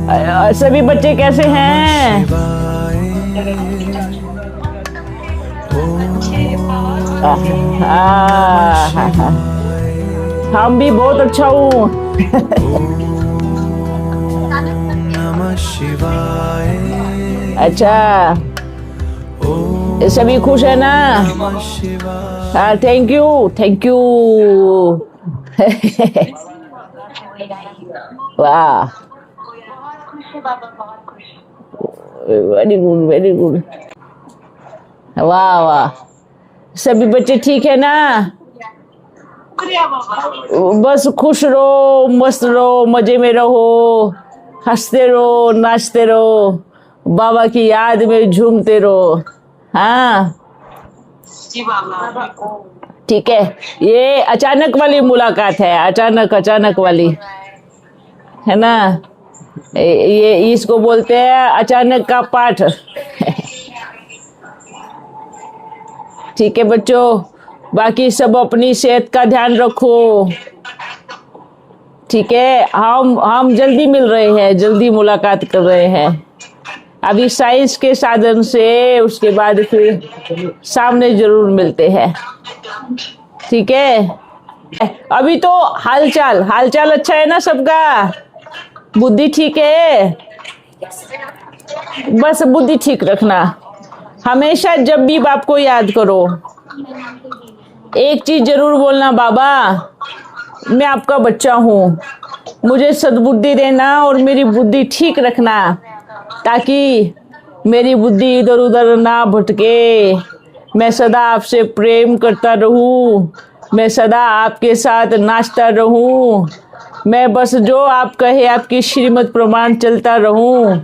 सभी बच्चे कैसे हैं? हम भी बहुत अच्छा हूँ। अच्छा, सभी खुश है ना? हाँ, थैंक यू, थैंक यू। वाह, वेरी गुड, वेरी गुड। वाह वाह, सभी बच्चे ठीक है ना? बस खुश रहो, मस्त रहो, मजे में रहो, हंसते रहो, नाचते रहो, बाबा की याद में झूमते रहो। हाँ ठीक है। ये अचानक वाली मुलाकात है, अचानक अचानक वाली, है ना? ये इसको बोलते हैं अचानक का पाठ। ठीक है बच्चों, बाकी सब अपनी सेहत का ध्यान रखो। ठीक है, हम जल्दी मिल रहे हैं, जल्दी मुलाकात कर रहे हैं। अभी साइंस के साधन से, उसके बाद फिर सामने जरूर मिलते हैं। ठीक है, अभी तो हालचाल हालचाल अच्छा है ना सबका? बुद्धि ठीक है? बस बुद्धि ठीक रखना। हमेशा जब भी बाप को याद करो, एक चीज जरूर बोलना, बाबा मैं आपका बच्चा हूँ, मुझे सद्बुद्धि देना और मेरी बुद्धि ठीक रखना, ताकि मेरी बुद्धि इधर उधर ना भटके, मैं सदा आपसे प्रेम करता रहूं, मैं सदा आपके साथ नाचता रहूं, मैं बस जो आप कहे आपकी श्रीमत प्रमाण चलता रहूं।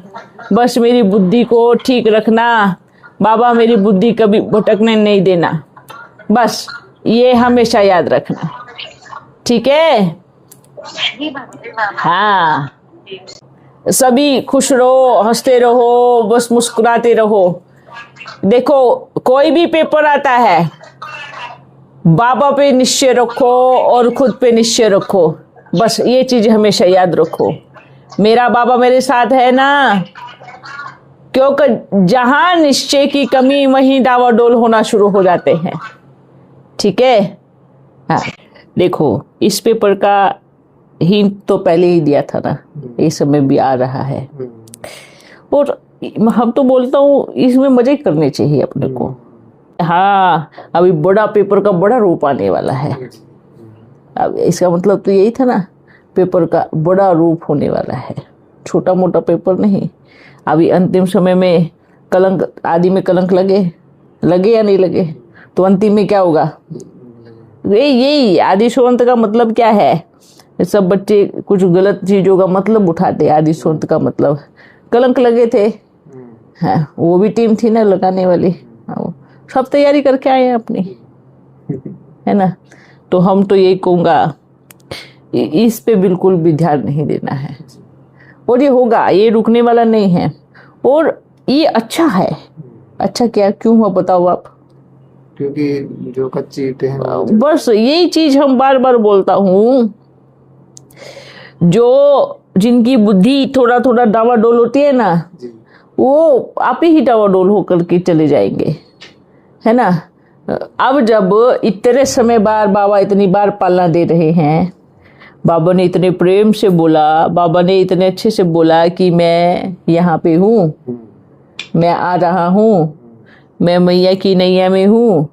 बस मेरी बुद्धि को ठीक रखना बाबा, मेरी बुद्धि कभी भटकने नहीं देना। बस ये हमेशा याद रखना, ठीक है? हाँ, सभी खुश रहो, हंसते रहो, बस मुस्कुराते रहो। देखो, कोई भी पेपर आता है, बाबा पे निश्चय रखो और खुद पे निश्चय रखो। बस ये चीज हमेशा याद रखो, मेरा बाबा मेरे साथ है ना। क्योंकि जहां निश्चय की कमी, वहीं डावाडोल होना शुरू हो जाते हैं। ठीक है? हाँ, देखो इस पेपर का हिंट तो पहले ही दिया था ना, इस समय भी आ रहा है। और हम तो बोलता हूँ इसमें मजे करने चाहिए अपने को। हाँ, अभी बड़ा पेपर का बड़ा रूप आने वाला है। अब इसका मतलब तो यही था ना, पेपर का बड़ा रूप होने वाला है, छोटा मोटा पेपर नहीं। अभी अंतिम समय में कलंक, आदि में कलंक लगे या नहीं लगे, तो अंतिम में क्या होगा? यही आदि सोवंत का मतलब क्या है? सब बच्चे कुछ गलत चीजों का मतलब उठाते। आदि सोवंत का मतलब कलंक लगे थे। हाँ, वो भी टीम थी ना लगाने वाली। हाँ, सब तैयारी करके आए हैं अपनी, है ना? तो हम तो यही कहूँगा, इस पे बिल्कुल भी ध्यान नहीं देना है। और ये होगा, ये रुकने वाला नहीं है। और ये अच्छा है। अच्छा क्या, क्यों हुआ बताओ आप? क्योंकि जो कच्ची ईंटें हैं, बस यही चीज हम बार बार बोलता हूँ, जो जिनकी बुद्धि थोड़ा थोड़ा डावाडोल होती है ना, वो आप ही डावाडोल होकर के चले जाएंगे, है ना? अब जब इतने समय बार बाबा इतनी बार पालना दे रहे हैं, बाबा ने इतने प्रेम से बोला, बाबा ने इतने अच्छे से बोला कि मैं यहाँ पे हूँ, मैं आ रहा हूँ, मैं मैया की नैया में हूँ,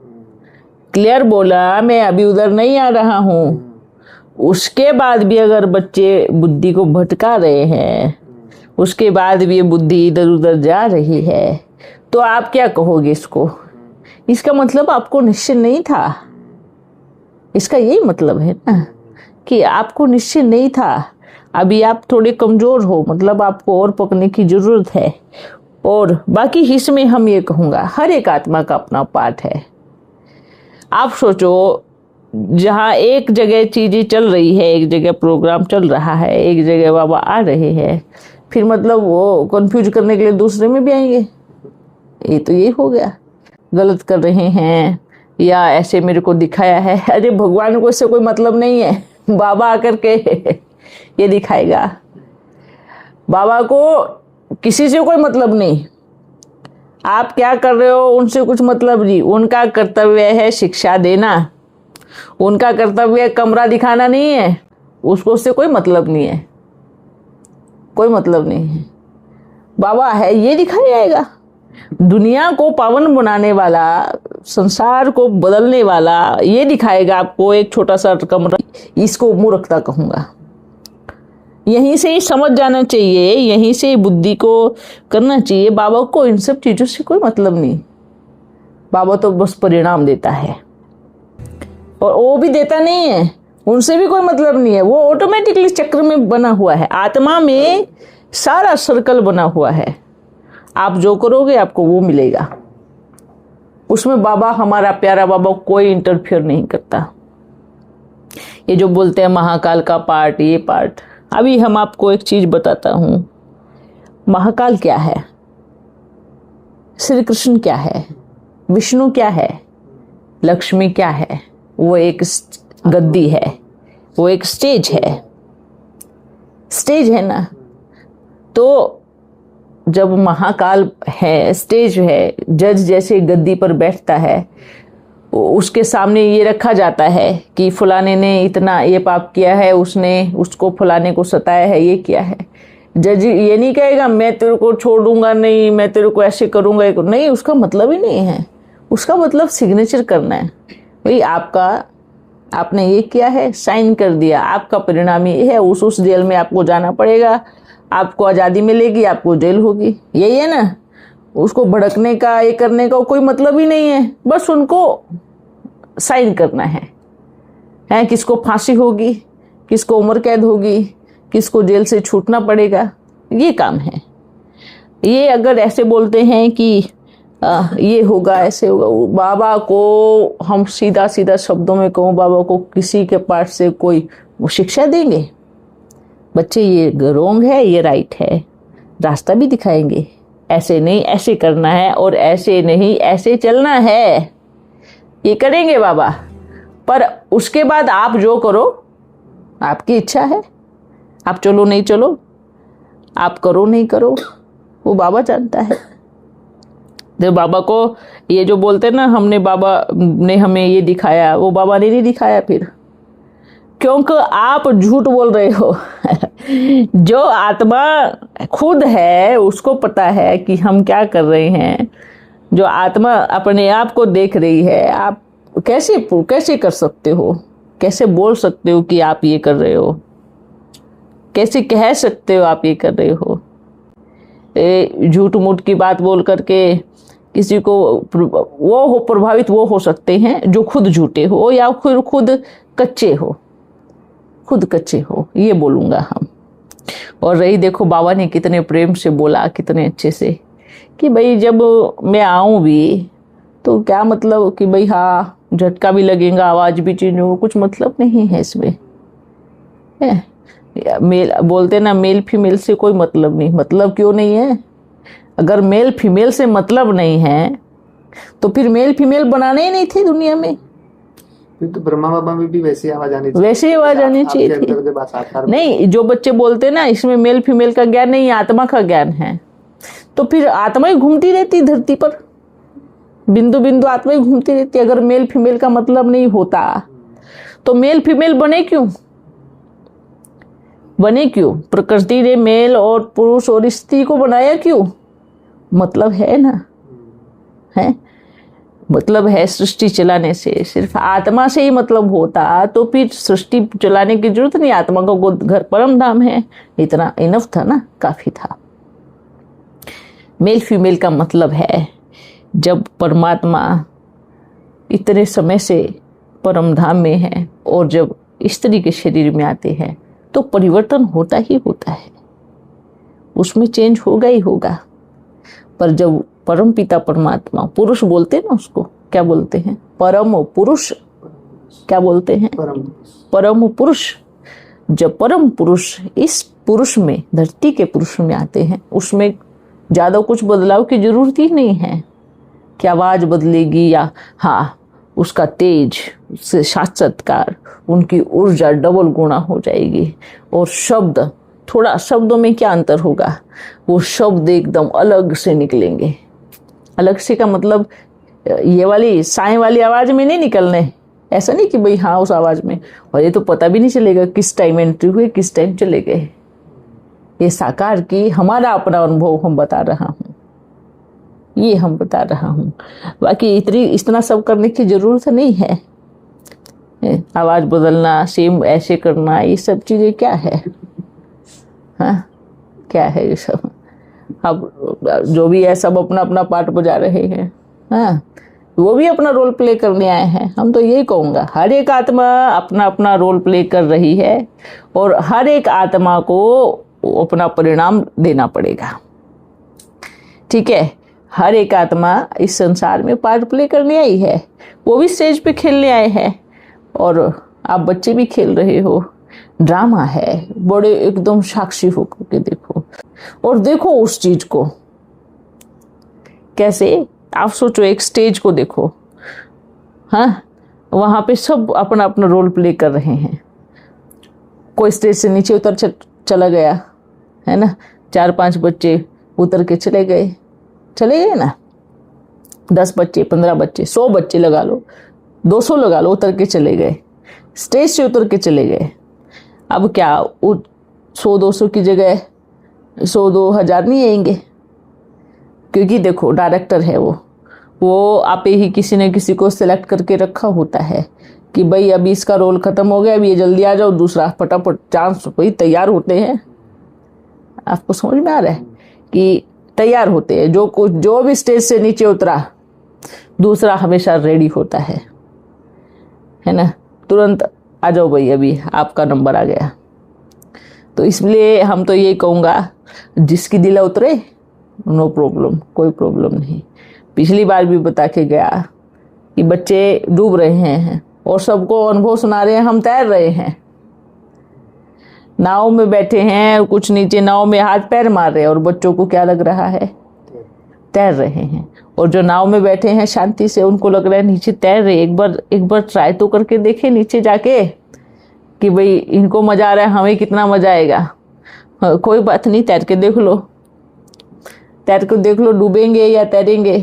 क्लियर बोला, मैं अभी उधर नहीं आ रहा हूँ। उसके बाद भी अगर बच्चे बुद्धि को भटका रहे हैं, उसके बाद भी ये बुद्धि इधर उधर जा रही है, तो आप क्या कहोगे इसको? इसका मतलब आपको निश्चय नहीं था। इसका यही मतलब है ना कि आपको निश्चय नहीं था। अभी आप थोड़े कमजोर हो, मतलब आपको और पकने की जरूरत है। और बाकी हिस्से में हम ये कहूँगा, हर एक आत्मा का अपना पाठ है। आप सोचो, जहाँ एक जगह चीजें चल रही है, एक जगह प्रोग्राम चल रहा है, एक जगह बाबा आ रहे हैं, फिर मतलब वो कंफ्यूज करने के लिए दूसरे में भी आएंगे। ये तो ये हो गया, गलत कर रहे हैं या ऐसे मेरे को दिखाया है। अरे भगवान को इससे कोई मतलब नहीं है, बाबा आकर के ये दिखाएगा। बाबा को किसी से कोई मतलब नहीं, आप क्या कर रहे हो उनसे कुछ मतलब नहीं। उनका कर्तव्य है शिक्षा देना, उनका कर्तव्य कमरा दिखाना नहीं है, उसको उससे कोई मतलब नहीं है, कोई मतलब नहीं है। बाबा है ये दिखाया जाएगा, दुनिया को पावन बनाने वाला, संसार को बदलने वाला ये दिखाएगा आपको एक छोटा सा कमरा। इसको मूर्खता कहूंगा। यहीं से ही समझ जाना चाहिए, यहीं से बुद्धि को करना चाहिए। बाबा को इन सब चीजों से कोई मतलब नहीं, बाबा तो बस परिणाम देता है, और वो भी देता नहीं है, उनसे भी कोई मतलब नहीं है। वो ऑटोमेटिकली चक्र में बना हुआ है, आत्मा में सारा सर्कल बना हुआ है। आप जो करोगे आपको वो मिलेगा। उसमें बाबा, हमारा प्यारा बाबा कोई इंटरफियर नहीं करता। ये जो बोलते हैं महाकाल का पार्ट, ये पार्ट, अभी हम आपको एक चीज बताता हूं। महाकाल क्या है, श्री कृष्ण क्या है, विष्णु क्या है, लक्ष्मी क्या है? वो एक गद्दी है, वो एक स्टेज है, स्टेज है ना। तो जब महाकाल है, स्टेज है, जज जैसे गद्दी पर बैठता है, उसके सामने ये रखा जाता है कि फलाने ने इतना ये पाप किया है, उसने उसको फलाने को सताया है, ये किया है। जज ये नहीं कहेगा मैं तेरे को छोड़ दूंगा, नहीं मैं तेरे को ऐसे करूंगा, नहीं, उसका मतलब ही नहीं है। उसका मतलब सिग्नेचर करना है, भाई आपका, आपने ये किया है, साइन कर दिया, आपका परिणाम ये है, उस जेल में आपको जाना पड़ेगा, आपको आज़ादी मिलेगी, आपको जेल होगी, यही है ना। उसको भड़कने का, ये करने का कोई मतलब ही नहीं है, बस उनको साइन करना है किसको फांसी होगी, किसको उम्र कैद होगी, किसको जेल से छूटना पड़ेगा, ये काम है। ये अगर ऐसे बोलते हैं कि ये होगा, ऐसे होगा, बाबा को हम सीधा सीधा शब्दों में कहूँ, बाबा को किसी के पास से कोई वो शिक्षा देंगे? बच्चे ये रोंग है, ये राइट है, रास्ता भी दिखाएंगे, ऐसे नहीं ऐसे करना है, और ऐसे नहीं ऐसे चलना है, ये करेंगे बाबा। पर उसके बाद आप जो करो आपकी इच्छा है, आप चलो नहीं चलो, आप करो नहीं करो, वो बाबा जानता है। जब बाबा को ये जो बोलते हैं ना, हमने, बाबा ने हमें ये दिखाया, वो बाबा ने नहीं दिखाया फिर, क्योंकि आप झूठ बोल रहे हो। जो आत्मा खुद है उसको पता है कि हम क्या कर रहे हैं। जो आत्मा अपने आप को देख रही है, आप कैसे कर सकते हो, कैसे बोल सकते हो कि आप ये कर रहे हो, कैसे कह सकते हो आप ये कर रहे हो? झूठ मूठ की बात बोल करके किसी को वो हो प्रभावित वो हो सकते हैं जो खुद झूठे हो, या खुद कच्चे हो, खुद कच्चे हो, ये बोलूंगा हम। और रही, देखो बाबा ने कितने प्रेम से बोला, कितने अच्छे से, कि भाई जब मैं आऊं भी तो क्या मतलब कि भाई हाँ झटका भी लगेगा, आवाज भी चेंज होगा, कुछ मतलब नहीं है इसमें। मेल बोलते ना, मेल फीमेल से कोई मतलब नहीं। मतलब क्यों नहीं है? अगर मेल फीमेल से मतलब नहीं है तो फिर मेल फीमेल बनाने ही नहीं थे दुनिया में। तो ब्रह्मा बाबा में भी वैसी आवाज आनी चाहिए, वैसे आवाज आनी चाहिए थी। नहीं, जो बच्चे बोलते ना इसमें मेल फीमेल का ज्ञान नहीं, आत्मा का ज्ञान है, तो फिर आत्मा ही घूमती रहती धरती पर, बिंदु बिंदु आत्मा ही घूमती रहती। अगर मेल फीमेल का मतलब नहीं होता तो मेल फीमेल बने क्यों? बने क्यों? प्रकृति ने मेल और पुरुष और स्त्री को बनाया क्यों? मतलब है ना, है मतलब है सृष्टि चलाने से। सिर्फ आत्मा से ही मतलब होता तो फिर सृष्टि चलाने की जरूरत नहीं। आत्मा का घर परम धाम है, इतना इनफ था ना, काफी था। मेल फीमेल का मतलब है जब परमात्मा इतने समय से परम धाम में है और जब स्त्री के शरीर में आते हैं तो परिवर्तन होता ही होता है, उसमें चेंज होगा ही होगा। पर जब परम पिता परमात्मा, पुरुष बोलते हैं ना उसको, क्या बोलते हैं? परम पुरुष। क्या बोलते हैं? परम पुरुष। जब परम पुरुष इस पुरुष में, धरती के पुरुष में आते हैं, उसमें ज्यादा कुछ बदलाव की जरूरत ही नहीं है कि आवाज बदलेगी या हाँ उसका तेज, उससे साक्षात्कार, उनकी ऊर्जा डबल गुना हो जाएगी और शब्द थोड़ा शब्दों में क्या अंतर होगा, वो शब्द एकदम अलग से निकलेंगे। अलग से का मतलब ये वाली साएं वाली आवाज में नहीं निकलने, ऐसा नहीं कि भाई हाँ उस आवाज में, और ये तो पता भी नहीं चलेगा किस टाइम एंट्री हुई किस टाइम चले गए। ये साकार की हमारा अपना अनुभव हम बता रहा हूँ, ये हम बता रहा हूँ। बाकी इतना सब करने की जरूरत नहीं है। आवाज बदलना, सेम ऐसे करना, ये सब चीजें क्या है? हाँ क्या है ये सब? अब जो भी है सब अपना अपना पार्ट बजा रहे हैं। हाँ वो भी अपना रोल प्ले करने आए हैं। हम तो यही कहूँगा, हर एक आत्मा अपना अपना रोल प्ले कर रही है और हर एक आत्मा को अपना परिणाम देना पड़ेगा। ठीक है, हर एक आत्मा इस संसार में पार्ट प्ले करने आई है, वो भी स्टेज पे खेलने आए हैं और आप बच्चे भी खेल रहे हो। ड्रामा है, बड़े एकदम साक्षी होकर के देखो और देखो उस चीज को कैसे। आप सोचो एक स्टेज को देखो, हाँ वहां पे सब अपना अपना रोल प्ले कर रहे हैं। कोई स्टेज से नीचे उतर चला गया है ना, 4-5 बच्चे उतर के चले गए ना, 10 बच्चे, 15 बच्चे, 100 बच्चे लगा लो, 200 लगा लो, उतर के चले गए, स्टेज से उतर के चले गए। अब क्या 100-200 की जगह 100-2000 नहीं आएंगे? क्योंकि देखो डायरेक्टर है वो आप ही किसी ने किसी को सिलेक्ट करके रखा होता है कि भाई अभी इसका रोल खत्म हो गया, अभी ये जल्दी आ जाओ, दूसरा फटाफट चांस, वही तैयार होते हैं। आपको समझ में आ रहा है कि तैयार होते हैं, जो भी स्टेज से नीचे उतरा दूसरा हमेशा रेडी होता है ना, तुरंत आ जाओ भाई अभी आपका नंबर आ गया। तो इसलिए हम तो ये कहूँगा, जिसकी दिल उतरे नो प्रॉब्लम, कोई प्रॉब्लम नहीं। पिछली बार भी बता के गया कि बच्चे डूब रहे हैं और सबको अनुभव सुना रहे हैं, हम तैर रहे हैं। नाव में बैठे हैं, कुछ नीचे नाव में हाथ पैर मार रहे हैं और बच्चों को क्या लग रहा है? तैर रहे हैं। और जो नाव में बैठे हैं शांति से, उनको लग रहा है नीचे तैर रहे। एक बार ट्राई तो करके देखे नीचे जाके कि भाई इनको मजा आ रहा है, हमें कितना मजा आएगा। कोई बात नहीं, तैर के देख लो डूबेंगे या तैरेंगे,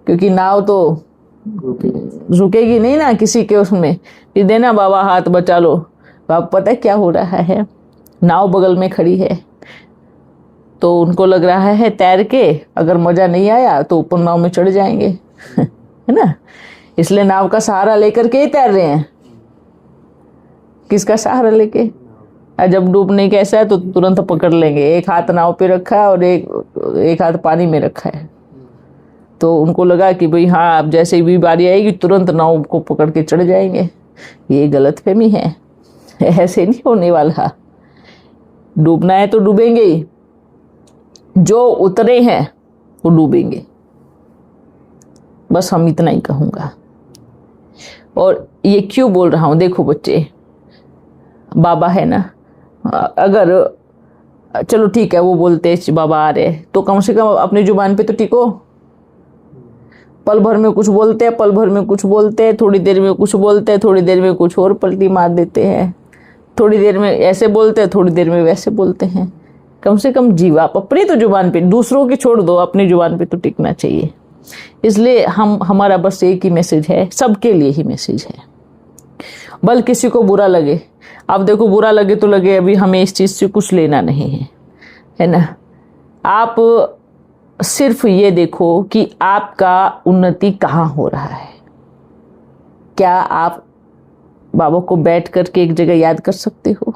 क्योंकि नाव तो रुकेगी नहीं ना किसी के उसमें। फिर देना बाबा हाथ बचा लो। बाबा पता है क्या हो रहा है, नाव बगल में खड़ी है तो उनको लग रहा है तैर के अगर मजा नहीं आया तो ऊपर नाव में चढ़ जाएंगे है ना, इसलिए नाव का सहारा लेकर के ही तैर रहे हैं। किसका सहारा लेके? जब डूबने कैसा है तो तुरंत पकड़ लेंगे। एक हाथ नाव पे रखा है और एक हाथ पानी में रखा है, तो उनको लगा कि भाई हाँ अब जैसे भी बारी आएगी तुरंत नाव को पकड़ के चढ़ जाएंगे। ये गलतफहमी है, ऐसे नहीं होने वाला। डूबना है तो डूबेंगे ही, जो उतरे हैं वो डूबेंगे, बस हम इतना ही कहूँगा। और ये क्यों बोल रहा हूँ, देखो बच्चे, बाबा है ना, अगर चलो ठीक है वो बोलते बाबा आ रहे तो कम से कम अपनी जुबान पे तो टिको। पल भर में कुछ बोलते हैं, पल भर में कुछ बोलते हैं, थोड़ी देर में कुछ बोलते हैं, थोड़ी देर में कुछ और पलटी मार देते हैं, थोड़ी देर में ऐसे बोलते हैं, थोड़ी देर में वैसे बोलते हैं। कम से कम जीवा अपनी तो जुबान पे, दूसरों की छोड़ दो, अपनी जुबान पे तो टिकना चाहिए। इसलिए हमारा बस एक ही मैसेज है, सबके लिए ही मैसेज है। बल किसी को बुरा लगे, अब देखो बुरा लगे तो लगे, अभी हमें इस चीज़ से कुछ लेना नहीं है ना। आप सिर्फ ये देखो कि आपका उन्नति कहाँ हो रहा है। क्या आप बाबा को बैठ करके एक जगह याद कर सकते हो?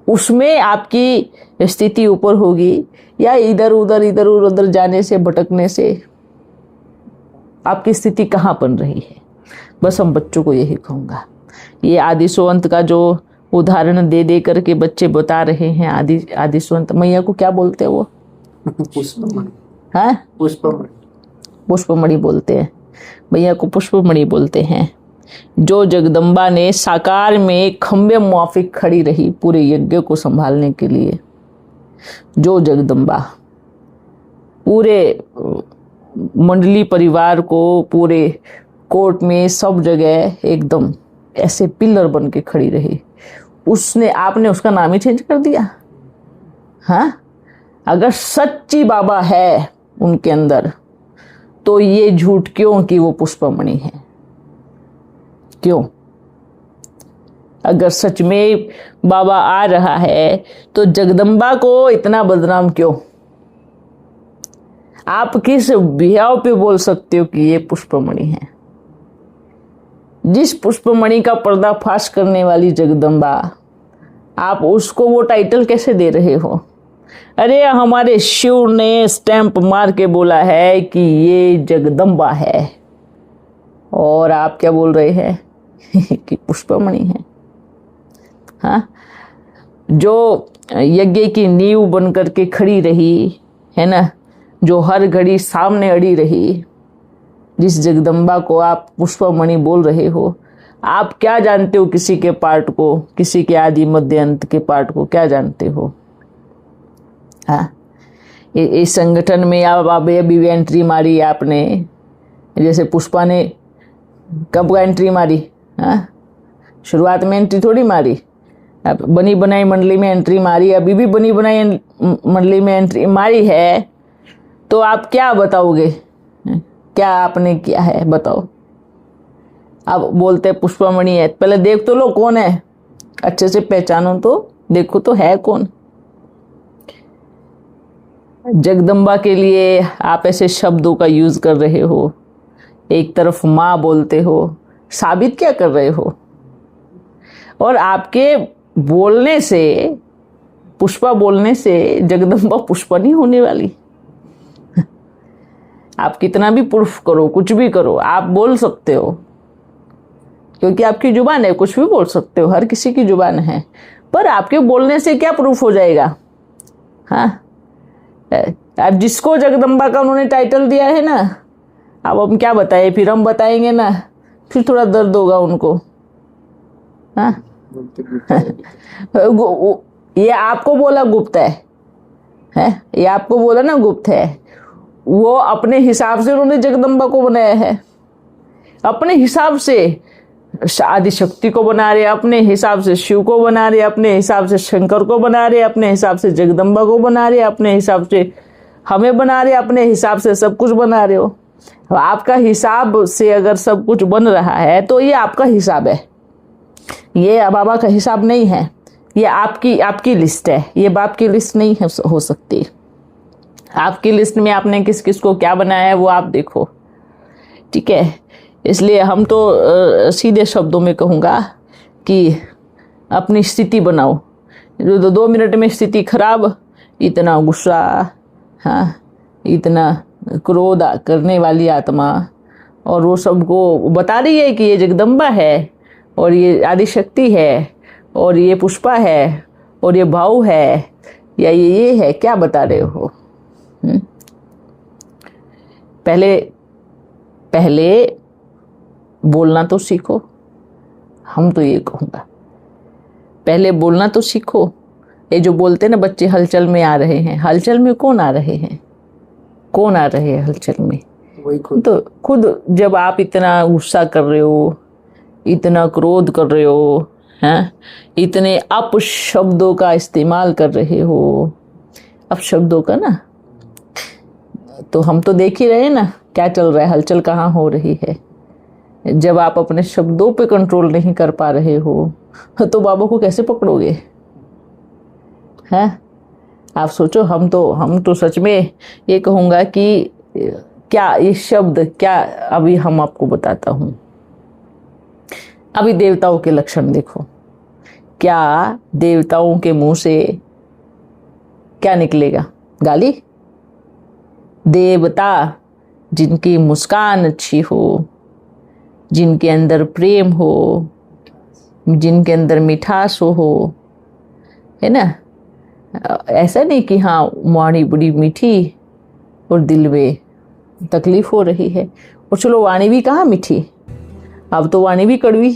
उसमें आपकी स्थिति ऊपर होगी या इधर उधर जाने से, भटकने से आपकी स्थिति कहाँ बन रही है? बस हम बच्चों को यही कहूँगा। ये आदिशवंत का जो उदाहरण दे करके बच्चे बता रहे हैं, आदिशवंत मैया को क्या बोलते हैं वो? पुष्पमणि। हाँ, पुष्पमणि बोलते हैं मैया को, पुष्पमणि बोलते हैं। जो जगदम्बा ने साकार में खंबे मुआफिक खड़ी रही पूरे यज्ञ को संभालने के लिए, जो जगदम्बा पूरे मंडली परिवार को, पूरे कोर्ट में सब जगह एकदम ऐसे पिलर बन के खड़ी रही, आपने उसका नाम ही चेंज कर दिया। हाँ, अगर सच्ची बाबा है उनके अंदर तो ये झूठ क्यों कि वो पुष्पमणि है? क्यों? अगर सच में बाबा आ रहा है तो जगदम्बा को इतना बदनाम क्यों? आप किस बिहाव पे बोल सकते हो कि ये पुष्पमणि है? जिस पुष्पमणि का पर्दाफाश करने वाली जगदम्बा, आप उसको वो टाइटल कैसे दे रहे हो? अरे हमारे शिव ने स्टैंप मार के बोला है कि ये जगदम्बा है, और आप क्या बोल रहे हैं कि पुष्पमणि है? हाँ, जो यज्ञ की नींव बनकर के खड़ी रही है ना, जो हर घड़ी सामने अड़ी रही, जिस जगदम्बा को आप पुष्पमणि बोल रहे हो, आप क्या जानते हो किसी के पार्ट को, किसी के आदि मध्य अंत के पार्ट को क्या जानते हो? हाँ, इस संगठन में आप अभी एंट्री मारी आपने, जैसे पुष्पा ने कब एंट्री मारी? हाँ, शुरुआत में एंट्री थोड़ी मारी, अब बनी बनाई मंडली में एंट्री मारी, अभी भी बनी बनाई मंडली में एंट्री मारी है, तो आप क्या बताओगे? क्या आपने किया है बताओ? आप बोलते पुष्पमणि है, पहले देख तो लो कौन है, अच्छे से पहचानो तो, देखो तो है कौन। जगदम्बा के लिए आप ऐसे शब्दों का यूज कर रहे हो, एक तरफ माँ बोलते हो, साबित क्या कर रहे हो? और आपके बोलने से, पुष्पा बोलने से जगदम्बा पुष्पा नहीं होने वाली। आप कितना भी प्रूफ करो, कुछ भी करो, आप बोल सकते हो, क्योंकि आपकी जुबान है, कुछ भी बोल सकते हो, हर किसी की जुबान है, पर आपके बोलने से क्या प्रूफ हो जाएगा? हाँ, अब जिसको जगदम्बा का उन्होंने टाइटल दिया है ना, अब हम क्या बताएं? फिर हम बताएंगे ना, फिर थोड़ा दर्द होगा उनको। हाँ, ये आपको बोला गुप्त है, ये आपको बोला ना गुप्त है, वो अपने हिसाब से उन्होंने जगदम्बा को बनाया है, अपने हिसाब से आदि शक्ति को बना रहे, अपने हिसाब से शिव को बना रहे, अपने हिसाब से शंकर को बना रहे, अपने हिसाब से जगदम्बा को बना रहे, अपने हिसाब से हमें बना रहे, अपने हिसाब से सब कुछ बना रहे हो। आपका हिसाब से अगर सब कुछ बन रहा है तो ये आपका हिसाब है, ये बाबा का हिसाब नहीं है, ये आपकी लिस्ट है, ये बाप की लिस्ट नहीं हो सकती। आपकी लिस्ट में आपने किस किस को क्या बनाया है वो आप देखो, ठीक है? इसलिए हम तो सीधे शब्दों में कहूँगा कि अपनी स्थिति बनाओ। जो 2 मिनट में स्थिति खराब, इतना गुस्सा, हाँ, इतना क्रोध करने वाली आत्मा, और वो सबको बता रही है कि ये जगदम्बा है, और ये आदि शक्ति है, और ये पुष्पा है, और ये भाव है, या ये है, क्या बता रहे हो? पहले बोलना तो सीखो, हम तो ये कहूँगा, पहले बोलना तो सीखो। ये जो बोलते ना बच्चे हलचल में आ रहे हैं, हलचल में कौन आ रहे हैं? कौन आ रहे हैं हलचल में? वही खुद। तो खुद जब आप इतना गुस्सा कर रहे हो, इतना क्रोध कर रहे हो, हैं, इतने अपशब्दों का इस्तेमाल कर रहे हो, अपशब्दों का ना, तो हम तो देख ही रहे हैं ना क्या चल रहा है, हलचल कहाँ हो रही है। जब आप अपने शब्दों पे कंट्रोल नहीं कर पा रहे हो तो बाबा को कैसे पकड़ोगे? हैं, आप सोचो। हम तो सच में ये कहूँगा कि क्या ये शब्द, क्या अभी हम आपको बताता हूँ। अभी देवताओं के लक्षण देखो, क्या देवताओं के मुंह से क्या निकलेगा? गाली। देवता जिनकी मुस्कान अच्छी हो, जिनके अंदर प्रेम हो, जिनके अंदर मिठास हो, है ना, ऐसा नहीं कि हाँ वाणी बड़ी मीठी और दिल में तकलीफ हो रही है। और चलो वाणी भी कहाँ मीठी, अब तो वाणी भी कड़वी।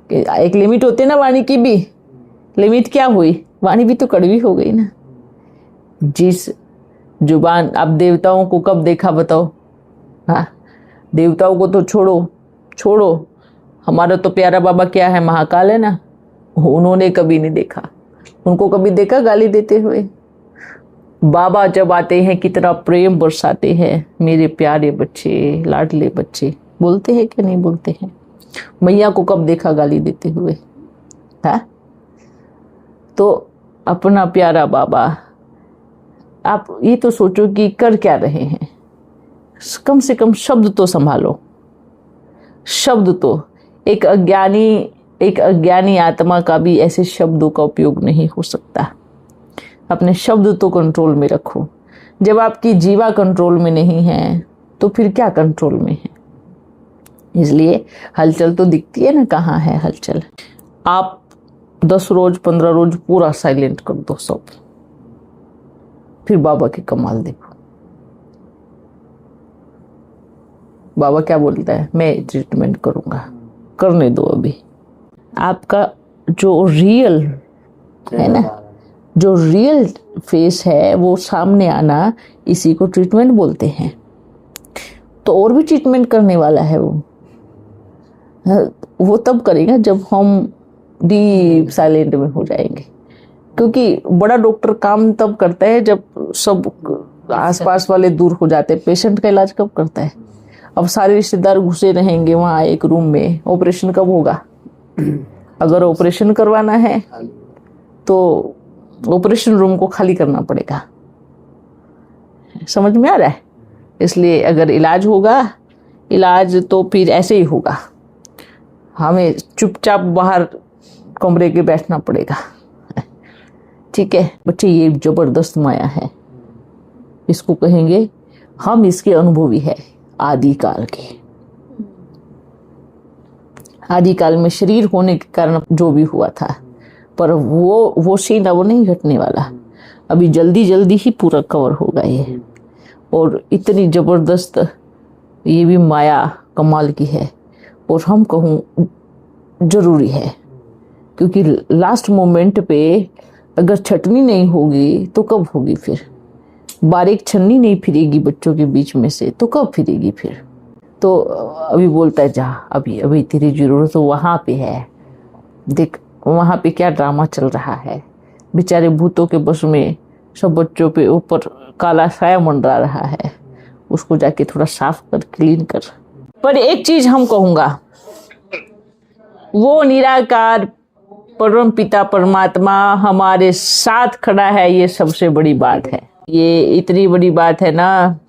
एक लिमिट होती है ना वाणी की भी, लिमिट क्या हुई? वाणी भी तो कड़वी हो गई ना। जिस जुबान, अब देवताओं को कब देखा बताओ? हाँ, देवताओं को तो छोड़ो, हमारा तो प्यारा बाबा क्या है, महाकाल है ना, उन्होंने कभी नहीं देखा। उनको कभी देखा गाली देते हुए? बाबा जब आते हैं कितना प्रेम बरसाते हैं, मेरे प्यारे बच्चे, लाडले बच्चे। बोलते हैं कि नहीं बोलते हैं? मैया को कब देखा गाली देते हुए? है तो अपना प्यारा बाबा, आप ये तो सोचो कि कर क्या रहे हैं। कम से कम शब्द तो संभालो, शब्द तो। एक अज्ञानी आत्मा का भी ऐसे शब्दों का उपयोग नहीं हो सकता। अपने शब्द तो कंट्रोल में रखो। जब आपकी जीवा कंट्रोल में नहीं है तो फिर क्या कंट्रोल में है? इसलिए हलचल तो दिखती है ना, कहाँ है हलचल। आप 10 रोज 15 रोज पूरा साइलेंट कर दो सब, फिर बाबा की कमाल देखो। बाबा क्या बोलता है? मैं ट्रीटमेंट करूंगा, करने दो अभी। आपका जो रियल है ना, जो रियल फेस है वो सामने आना, इसी को ट्रीटमेंट बोलते हैं। तो और भी ट्रीटमेंट करने वाला है वो तब करेगा जब हम डीप साइलेंट में हो जाएंगे। क्योंकि बड़ा डॉक्टर काम तब करता है जब सब आसपास वाले दूर हो जाते हैं। पेशेंट का इलाज कब करता है? अब सारे रिश्तेदार घुसे रहेंगे वहाँ एक रूम में, ऑपरेशन कब होगा? अगर ऑपरेशन करवाना है तो ऑपरेशन रूम को खाली करना पड़ेगा। समझ में आ रहा है? इसलिए अगर इलाज होगा, इलाज तो फिर ऐसे ही होगा, हमें चुपचाप बाहर कमरे के बैठना पड़ेगा। ठीक है बच्चे, ये जबरदस्त माया है, इसको कहेंगे हम इसके अनुभवी है आदिकाल के। आदिकाल में शरीर होने के कारण जो भी हुआ था, पर वो सीन अब नहीं घटने वाला। अभी जल्दी जल्दी ही पूरा कवर होगा ये। और इतनी जबरदस्त ये भी माया कमाल की है, और हम कहूँ जरूरी है। क्योंकि लास्ट मोमेंट पे अगर छटनी नहीं होगी तो कब होगी फिर? बारीक छन्नी नहीं फिरेगी बच्चों के बीच में से तो कब फिरेगी फिर? तो अभी बोलता है जा, अभी तेरी जरूरत तो वहाँ पे है। देख वहाँ पे क्या ड्रामा चल रहा है। बेचारे भूतों के बस में सब बच्चों पे ऊपर काला साया मंडरा रहा है, उसको जाके थोड़ा साफ कर, क्लीन कर। पर एक चीज हम कहूँगा, वो निराकार परम पिता परमात्मा हमारे साथ खड़ा है, ये सबसे बड़ी बात है। ये इतनी बड़ी बात है ना,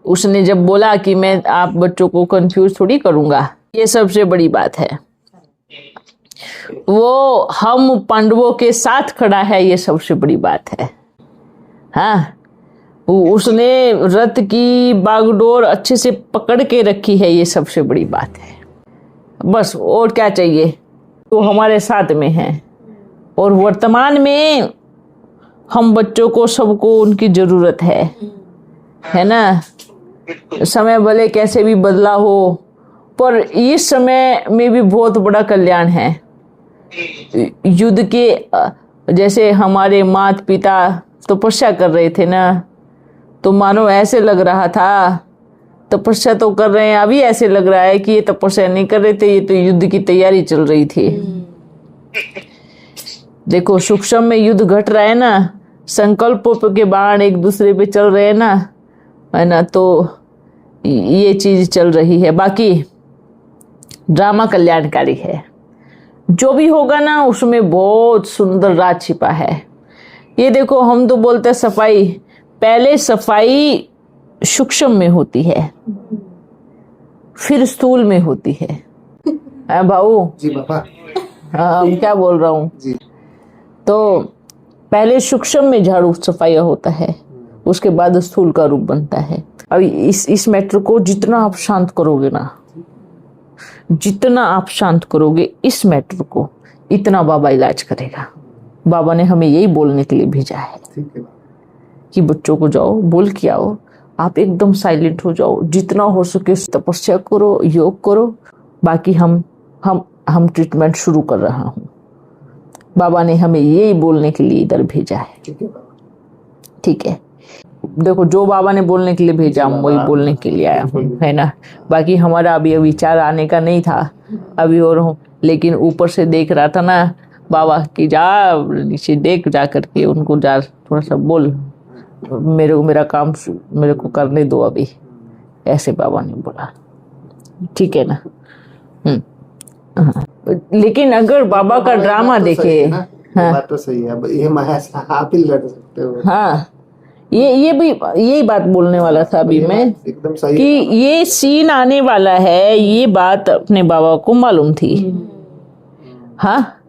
उसने जब बोला कि मैं आप बच्चों को कंफ्यूज थोड़ी करूंगा, ये सबसे बड़ी बात है। वो हम पांडवों के साथ खड़ा है, ये सबसे बड़ी बात है। हाँ, उसने रथ की बागडोर अच्छे से पकड़ के रखी है, ये सबसे बड़ी बात है। बस और क्या चाहिए? वो हमारे साथ में है। और वर्तमान में हम बच्चों को सबको उनकी जरूरत है ना। समय भले कैसे भी बदला हो, पर इस समय में भी बहुत बड़ा कल्याण है। युद्ध के जैसे हमारे माता पिता तपस्या कर रहे थे ना, तो मानो ऐसे लग रहा था तपस्या तो कर रहे हैं, अभी ऐसे लग रहा है कि ये तपस्या नहीं कर रहे थे, ये तो युद्ध की तैयारी चल रही थी। देखो सूक्ष्म में युद्ध घट रहा है ना, संकल्पों के बाण एक दूसरे पे चल रहे हैं ना, है ना। तो ये चीज चल रही है। बाकी ड्रामा कल्याणकारी है। जो भी होगा ना उसमें बहुत सुंदर राज छिपा है। ये देखो, हम तो बोलते हैं सफाई, पहले सफाई सूक्ष्म में होती है, फिर स्थूल में होती है भाऊ जी बाबा। हम क्या बोल रहा हूँ। तो पहले सूक्ष्म में झाड़ू सफाई होता है, उसके बाद स्थूल का रूप बनता है। अब इस मैटर को जितना आप शांत करोगे ना, जितना आप शांत करोगे इस मैटर को, इतना बाबा इलाज करेगा। बाबा ने हमें यही बोलने के लिए भेजा है कि बच्चों को जाओ बोल के आओ, आप एकदम साइलेंट हो जाओ, जितना हो सके तपस्या करो, योग करो। बाकी हम ट्रीटमेंट शुरू कर रहा हूँ। बाबा ने हमें यही बोलने के लिए इधर भेजा है। ठीक है, देखो जो बाबा ने बोलने के लिए भेजा हम वही बोलने के लिए आया हूँ, है ना। बाकी हमारा अभी विचार आने का नहीं था अभी, और लेकिन ऊपर से देख रहा था ना बाबा की, जा नीचे देख जा करके उनको जा थोड़ा सा बोल, मेरा काम मेरे को करने दो अभी, ऐसे बाबा ने बोला। ठीक है ना। हाँ। लेकिन अगर बाबा का ड्रामा देखे, हाँ बात तो सही है। अब ये माया से आप ही लड़ सकते हो। हाँ ये भी यही बात बोलने वाला था अभी मैं, एकदम सही कि ये सीन आने वाला है, ये बात अपने बाबा को मालूम थी। हाँ,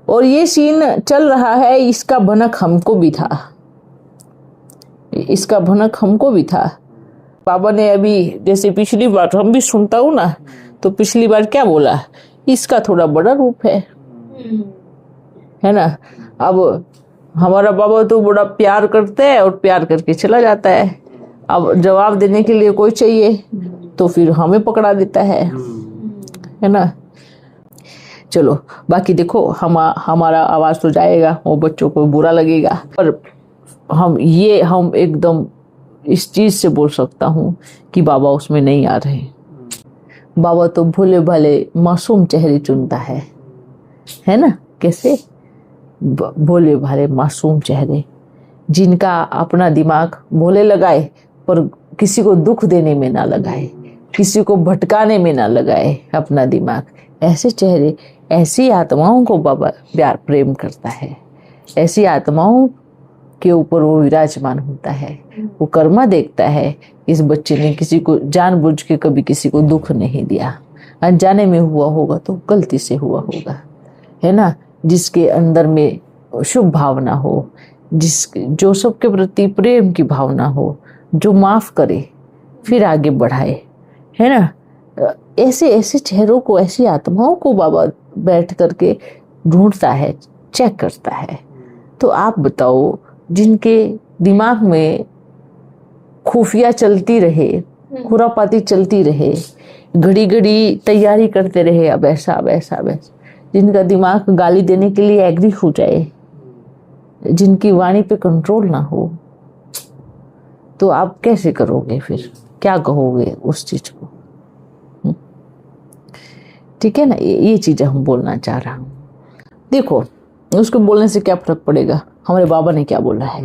और ये सीन चल रहा है, इसका भनक हमको भी था, इसका भनक हमको भी था। बाबा ने अभी जैसे पिछली बार हम भी सुनता हूँ ना, तो पिछली बार क्या बोला, इसका थोड़ा बड़ा रूप है ना। अब हमारा बाबा तो बड़ा प्यार करते हैं और प्यार करके चला जाता है। अब जवाब देने के लिए कोई चाहिए तो फिर हमें पकड़ा देता है ना। चलो बाकी देखो, हमारा आवाज तो जाएगा, वो बच्चों को बुरा लगेगा, पर हम एकदम इस चीज से बोल सकता हूँ कि बाबा उसमें नहीं आ रहे। बाबा तो भोले भाले मासूम चेहरे चुनता है ना। कैसे भोले भाले मासूम चेहरे, जिनका अपना दिमाग भोले लगाए पर किसी को दुख देने में ना लगाए, किसी को भटकाने में ना लगाए अपना दिमाग। ऐसे चेहरे, ऐसी आत्माओं को बाबा प्यार प्रेम करता है, ऐसी आत्माओं के ऊपर वो विराजमान होता है। वो कर्मा देखता है, इस बच्चे ने किसी को जानबूझ के कभी किसी को दुख नहीं दिया, अनजाने में हुआ होगा तो गलती से हुआ होगा, है ना। जिसके अंदर में शुभ भावना हो, जो सबके प्रति प्रेम की भावना हो, जो माफ करे फिर आगे बढ़ाए, है ना। ऐसे चेहरों को, ऐसी आत्माओं को बाबा बैठ करके ढूंढता है, चेक करता है। तो आप बताओ, जिनके दिमाग में खुफिया चलती रहे, खुरापाती चलती रहे, घड़ी घड़ी तैयारी करते रहे, अब ऐसा अब ऐसा अब ऐसा, जिनका दिमाग गाली देने के लिए एग्री हो जाए, जिनकी वाणी पे कंट्रोल ना हो, तो आप कैसे करोगे फिर, क्या कहोगे उस चीज को। ठीक है ना, ये चीजें हम बोलना चाह रहा हूँ। देखो, उसको बोलने से क्या फर्क पड़ेगा, हमारे बाबा ने क्या बोला है,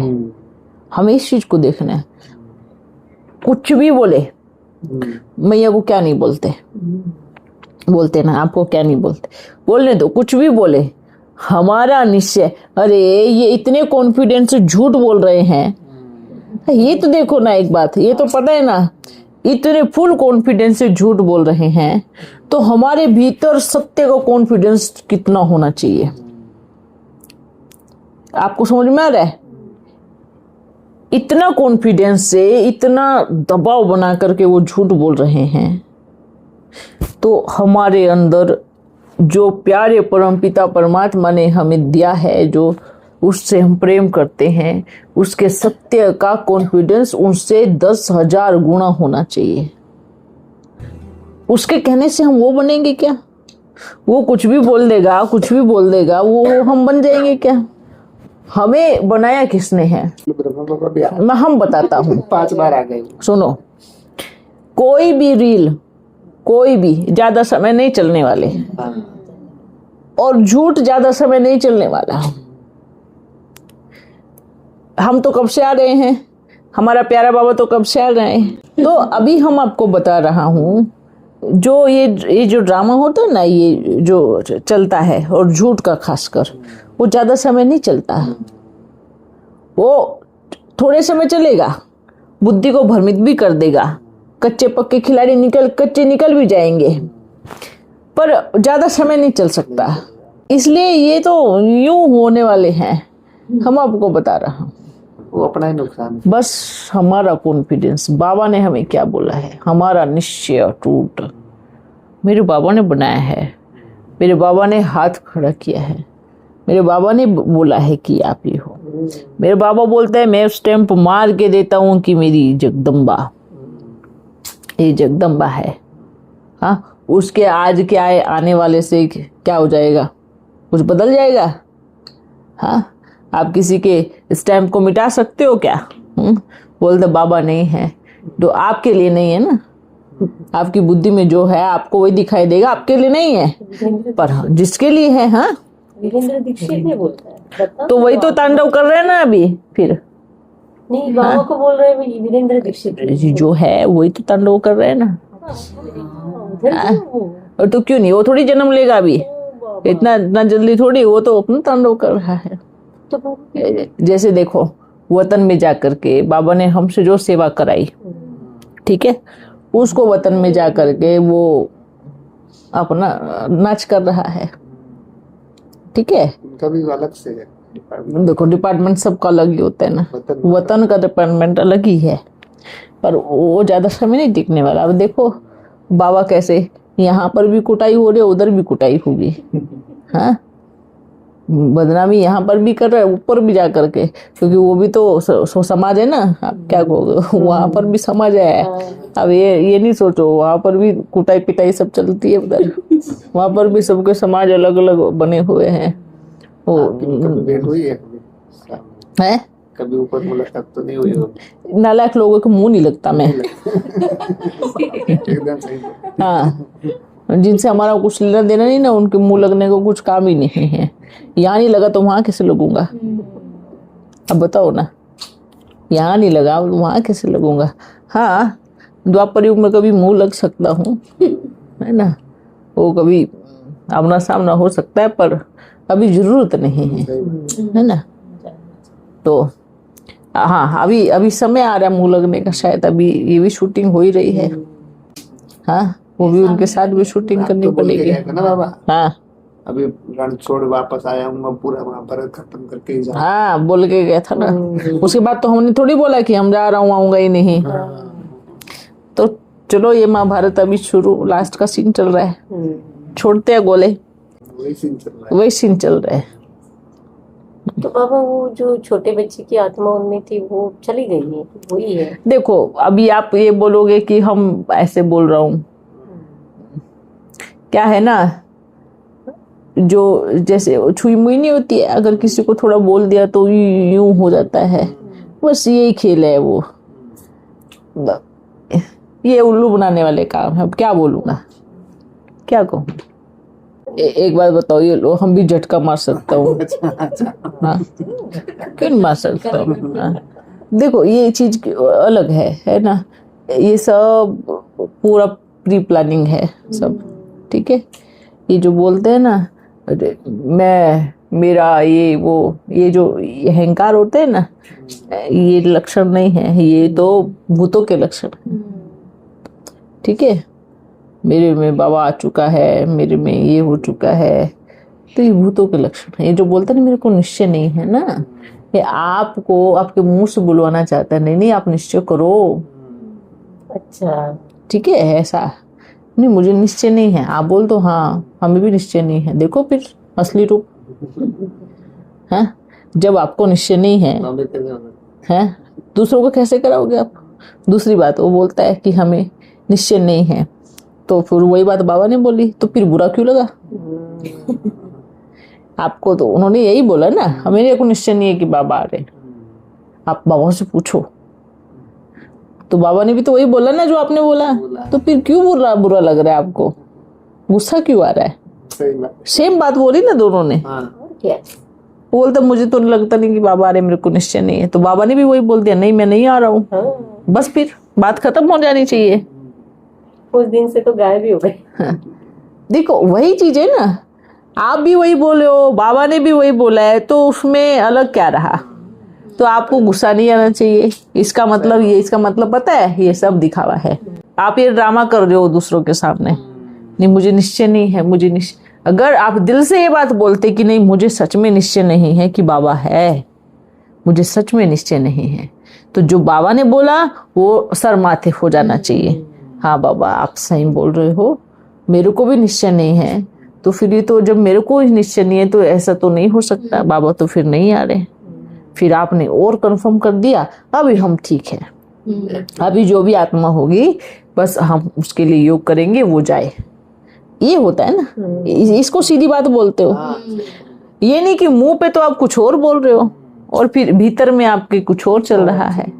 हमें इस चीज को देखना है। कुछ भी बोले, मैया को क्या नहीं बोलते ना, आपको क्या नहीं बोलते, बोलने दो, कुछ भी बोले, हमारा निश्चय। अरे ये इतने कॉन्फिडेंस से झूठ बोल रहे हैं, ये तो देखो ना, एक बात ये तो पता है ना, इतने फुल कॉन्फिडेंस से झूठ बोल रहे हैं, तो हमारे भीतर सत्य का कॉन्फिडेंस कितना होना चाहिए, आपको समझ में आ रहा है। इतना कॉन्फिडेंस से, इतना दबाव बना करके वो झूठ बोल रहे हैं, तो हमारे अंदर जो प्यारे परमपिता परमात्मा ने हमें दिया है, जो उससे हम प्रेम करते हैं, उसके सत्य का कॉन्फिडेंस उनसे 10,000 गुना होना चाहिए। उसके कहने से हम वो बनेंगे क्या, वो कुछ भी बोल देगा, कुछ भी बोल देगा, वो हम बन जाएंगे क्या। हमें बनाया किसने है, मैं हम बताता हूँ। 5 बार आ गए। सुनो, कोई भी रील, कोई भी ज्यादा समय नहीं चलने वाले, और झूठ ज्यादा समय नहीं चलने वाला। हम तो कब से आ रहे हैं, हमारा प्यारा बाबा तो कब से आ रहे हैं। तो अभी हम आपको बता रहा हूँ, जो ये जो ड्रामा होता है ना, ये जो चलता है, और झूठ का खासकर, वो ज्यादा समय नहीं चलता, वो थोड़े समय चलेगा, बुद्धि को भ्रमित भी कर देगा, कच्चे पक्के खिलाड़ी कच्चे निकल भी जाएंगे, पर ज्यादा समय नहीं चल सकता। इसलिए ये तो यूं होने वाले हैं, हम आपको बता रहा हूँ, वो अपना ही नुकसान। बस हमारा कॉन्फिडेंस, बाबा ने हमें क्या बोला है, हमारा निश्चय अटूट, मेरे बाबा ने बनाया है, मेरे बाबा ने हाथ खड़ा किया है, मेरे बाबा ने बोला है कि आप ही हो। मेरे बाबा बोलते हैं, मैं स्टैंप मार के देता हूँ कि मेरी जगदम्बा, ये जगदम्बा है। हाँ, उसके आज क्या है, आने वाले से क्या हो जाएगा, कुछ बदल जाएगा। हाँ, आप किसी के स्टैम्प को मिटा सकते हो क्या। बोलते बाबा नहीं है, तो आपके लिए नहीं है ना, आपकी बुद्धि में जो है आपको वही दिखाई देगा, आपके लिए नहीं है, पर हाँ जिसके लिए है। हाँ, वीरेंद्र दीक्षित ने बोलता है, तो वही तो तांडव कर रहे हैं ना अभी। फिर नहीं, बाबा को बोल रहे हैं वीरेंद्र दीक्षित। जो है वही तो तांडव कर रहे हैं ना। और तो क्यों नहीं, वो थोड़ी जन्म लेगा अभी, इतना इतना जल्दी थोड़ी, वो तो अपना तांडव कर रहा है। तो जैसे देखो, वतन में जाकर के बाबा ने हमसे जो सेवा कराई, ठीक है, उसको वतन में जाकर के वो अपना नाच कर रहा है, ठीक है। उनका भी अलग से है देखो डिपार्टमेंट सबका अलग ही होता है ना, वतन का डिपार्टमेंट अलग ही है, पर वो ज्यादा समय नहीं टिकने वाला। अब देखो बाबा कैसे, यहाँ पर भी कुटाई हो रही है, उधर भी कुटाई होगी, हाँ, बदनामी यहाँ पर भी कर रहा है, ऊपर भी जा करके, क्योंकि वो भी तो समाज है ना। आप क्या कहोगे, वहां पर भी समाज है। अब ये नहीं सोचो, वहां पर भी कुटाई पिटाई सब चलती है उधर, वहां पर भी सबके समाज अलग अलग बने हुए हैं। वो कभी भेंट हुई है है, कभी ऊपर मुलाकात तो नहीं हुई होगी। नालायक लोगों को मुंह नहीं लगता मैं। एकदम सही। हाँ, जिनसे हमारा कुछ लेना देना नहीं ना, उनके मुंह लगने को कुछ काम ही नहीं है। यहाँ नहीं लगा तो वहां कैसे लगूंगा, अब बताओ ना, यहाँ नहीं लगा वहां कैसे लगूंगा। हाँ, द्वापर युग में कभी मुंह लग सकता हूँ, है ना, वो कभी आमना सामना हो सकता है, पर अभी जरूरत नहीं है ना। तो हाँ, अभी समय आ रहा है मुंह लगने का, शायद अभी ये भी शूटिंग हो ही रही है। हाँ, वो भी उनके साथ भी शूटिंग करनी पड़ेगी ना बाबा। हाँ, अभी रण छोड़ वापस आया हूँ, मैं पूरा वहाँ पर खत्म करके ही जाऊँ। हाँ, बोल के गया था ना। उसके बाद तो हमने थोड़ी बोला कि हम जा रहा हूँ, आऊंगा ही नहीं। तो चलो, ये महाभारत अभी शुरू, लास्ट का सीन चल रहा है, छोड़ते हैं गोले, वही सीन चल रहा है। वही सीन चल रहा है। तो बाबा वो जो छोटे बच्चे की आत्मा उनमें थी वो चली गई है, वही है। देखो अभी आप ये बोलोगे कि हम ऐसे बोल रहा हूँ, क्या है ना, जो जैसे छुई मुई नहीं होती है, अगर किसी को थोड़ा बोल दिया तो यूं हो जाता है, बस यही खेल है वो, ये उल्लू बनाने वाले काम है। अब क्या बोलूंगा, क्या कहूँ। एक बात बताओ, ये लो, हम भी झटका मार सकता हूँ, हाँ, क्यों नहीं मार सकता हूँ। हाँ, देखो ये चीज अलग है ना, ये सब पूरा प्री प्लानिंग है सब, ठीक है। ये जो बोलते हैं ना, मैं मेरा ये वो, ये जो अहंकार होते हैं ना, ये लक्षण नहीं है, ये तो भूतों के लक्षण है, ठीक है। मेरे में बाबा आ चुका है, मेरे में ये हो चुका है, तो ये भूतों के लक्षण है। ये जो बोलते हैं ना मेरे को निश्चय नहीं है ना, ये आपको आपके मुंह से बुलवाना चाहता है। नहीं आप निश्चय करो, अच्छा, ठीक है, ऐसा नहीं, मुझे निश्चय नहीं है, आप बोल दो हाँ हमें भी निश्चय नहीं है। देखो फिर असली रूप है, जब आपको निश्चय नहीं है, दूसरों को कैसे कराओगे आप। दूसरी बात, वो बोलता है कि हमें निश्चय नहीं है, तो फिर वही बात बाबा ने बोली, तो फिर बुरा क्यों लगा आपको। तो उन्होंने यही बोला ना, हमें को निश्चय नहीं है कि बाबा आ रहे, आप बाबा से पूछो। तो बाबा ने भी तो वही बोला ना जो आपने बोला, तो फिर क्यों बुरा लग रहा है आपको, गुस्सा क्यों आ रहा है। सेम बात बोली ना दोनों ने। बोलता मुझे तो लगता नहीं कि बाबा आ रहे, मेरे को निश्चय नहीं है। तो बाबा ने भी वही बोल दिया, नहीं मैं नहीं आ रहा हूँ, बस फिर बात खत्म हो जानी चाहिए। उस दिन से तो गायब ही हो गए। देखो वही चीज है ना, आप भी वही बोले हो, बाबा ने भी वही बोला है, तो उसमें अलग क्या रहा। तो आपको गुस्सा नहीं आना चाहिए। इसका मतलब ये, इसका मतलब पता है, ये सब दिखावा है। आप ये ड्रामा कर रहे हो दूसरों के सामने, नहीं मुझे निश्चय नहीं है, मुझे निश्चय। अगर आप दिल से ये बात बोलते कि नहीं मुझे सच में निश्चय नहीं है कि बाबा है, मुझे सच में निश्चय नहीं है, तो जो बाबा ने बोला वो सर माथे हो जाना चाहिए। हाँ बाबा आप सही बोल रहे हो, मेरे को भी निश्चय नहीं है। तो फिर ये तो, जब मेरे को निश्चय नहीं है तो ऐसा तो नहीं हो सकता, बाबा तो फिर नहीं आ रहे। फिर आपने और कंफर्म कर दिया, अभी हम ठीक है, अभी जो भी आत्मा होगी बस हम उसके लिए योग करेंगे, वो जाए। ये होता है ना, इसको सीधी बात बोलते हो। ये नहीं कि मुंह पे तो आप कुछ और बोल रहे हो और फिर भीतर में आपके कुछ और चल रहा है।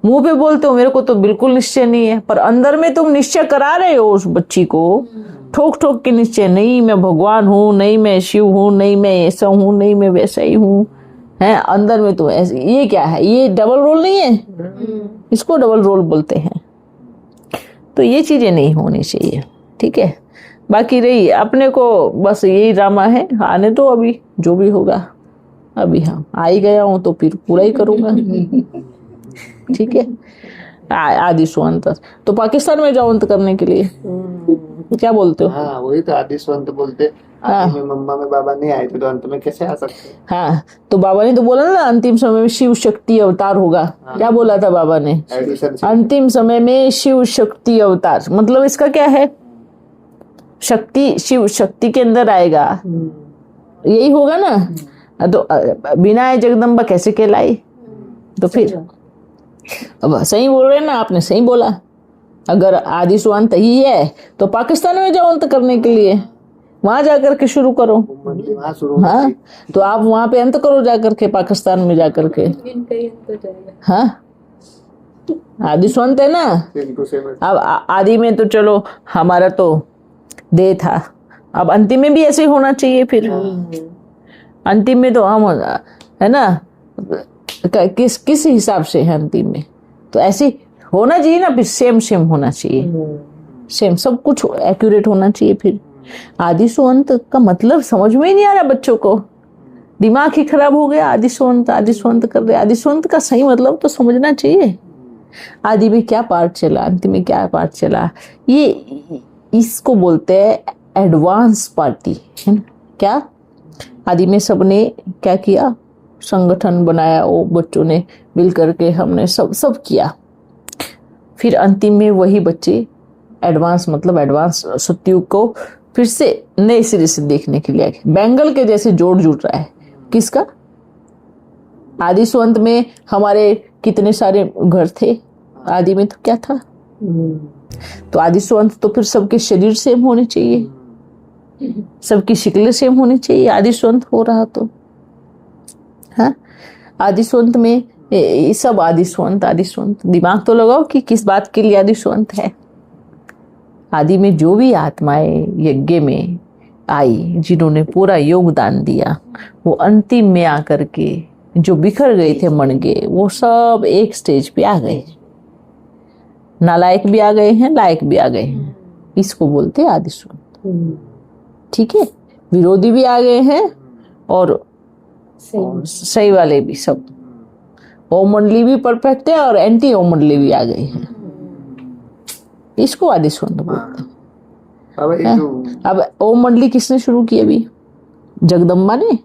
मुंह पे बोलते हो मेरे को तो बिल्कुल निश्चय नहीं है, पर अंदर में तुम निश्चय करा रहे हो उस बच्ची को, ठोक ठोक के निश्चय, नहीं मैं भगवान हूँ, नहीं मैं शिव हूँ, नहीं मैं ऐसा हूँ, नहीं मैं वैसा ही हूँ। है, अंदर में तो ऐसे। ये क्या है, ये डबल रोल नहीं है, इसको डबल रोल बोलते हैं। तो ये चीजें नहीं होनी चाहिए, ठीक है। बाकी रही अपने को बस यही ड्रामा है, आने तो अभी जो भी होगा, अभी हाँ आ ही गया हूँ तो फिर पूरा ही करूंगा, ठीक है। आदि सुअंत तो पाकिस्तान में जाओ अंत करने के लिए, क्या बोलते हो? हाँ वही तो आदि स्वंत बोलते। आदि में मम्मा में बाबा नहीं आए थे तो अंत में कैसे आ सकते? हाँ, तो बाबा ने तो बोला ना अंतिम समय में शिव शक्ति अवतार होगा। क्या बोला था बाबा ने? एडिशन से अंतिम समय में शिव शक्ति अवतार, मतलब इसका क्या है? शक्ति, शिव शक्ति के अंदर आएगा, यही होगा ना। तो बिना जगदम्बा कैसे कहलाई? तो फिर अब सही बोल रहे हैं ना, आपने सही बोला। अगर आदि सुअंत ही है तो पाकिस्तान में जाओ अंत करने के लिए, वहां जाकर के शुरू करो। वहाँ शुरू हाँ, तो आप वहां पे अंत करो जाकर के, पाकिस्तान में जाकर के। हाँ, आदि सुअंत है ना। अब आदि में तो चलो हमारा तो देह था, अब अंतिम में भी ऐसे ही होना चाहिए। फिर अंतिम में तो हम है ना, किस हिसाब से है अंतिम में, तो ऐसे होना चाहिए ना, फिर सेम सेम होना चाहिए, सेम सब कुछ एक्यूरेट होना चाहिए। फिर आदि सुअंत का मतलब समझ में ही नहीं आ रहा बच्चों को, दिमाग ही खराब हो गया। आदि सुअंत कर रहे, आदि सुअंत का सही मतलब तो समझना चाहिए। आदि में क्या पार्ट चला, अंतिम में क्या पार्ट चला, ये इसको बोलते हैं एडवांस पार्टी, है ना। क्या आदि में सबने क्या किया, संगठन बनाया, वो बच्चों ने मिल करके हमने सब किया। फिर अंतिम में वही बच्चे एडवांस मतलब एडवांस सत्युग को फिर से नए सिरे से देखने के लिए बैंगल के जैसे जोड़ जुड़ रहा है। किसका? आदि सुअंत में हमारे कितने सारे घर थे, आदि में तो क्या था। तो आदि सुअंत तो फिर सबके शरीर सेम होने चाहिए, सबकी शक्लें सेम होनी चाहिए आदि सुअंत हो रहा तो। हाँ, आदि सुअंत में सब आदि सुअंत दिमाग तो लगाओ कि किस बात के लिए आदि सुअंत है। आदि में जो भी आत्माएं यज्ञ में आई, जिन्होंने पूरा योगदान दिया, वो अंतिम में आकर के जो बिखर गए थे मनगे, वो सब एक स्टेज पे आ गए। नालायक भी आ गए हैं, लायक भी आ गए हैं, इसको बोलते हैं आदि सुअंत, ठीक है। विरोधी भी आ गए हैं और सही वाले भी, सब ओम मंडली भी परफेक्ट है और एंटी ओम मंडली भी आ गई है, इसको आदि सुअंत बोलते हैं। अब ओम मंडली किसने शुरू की? अभी जगदम्बा ने,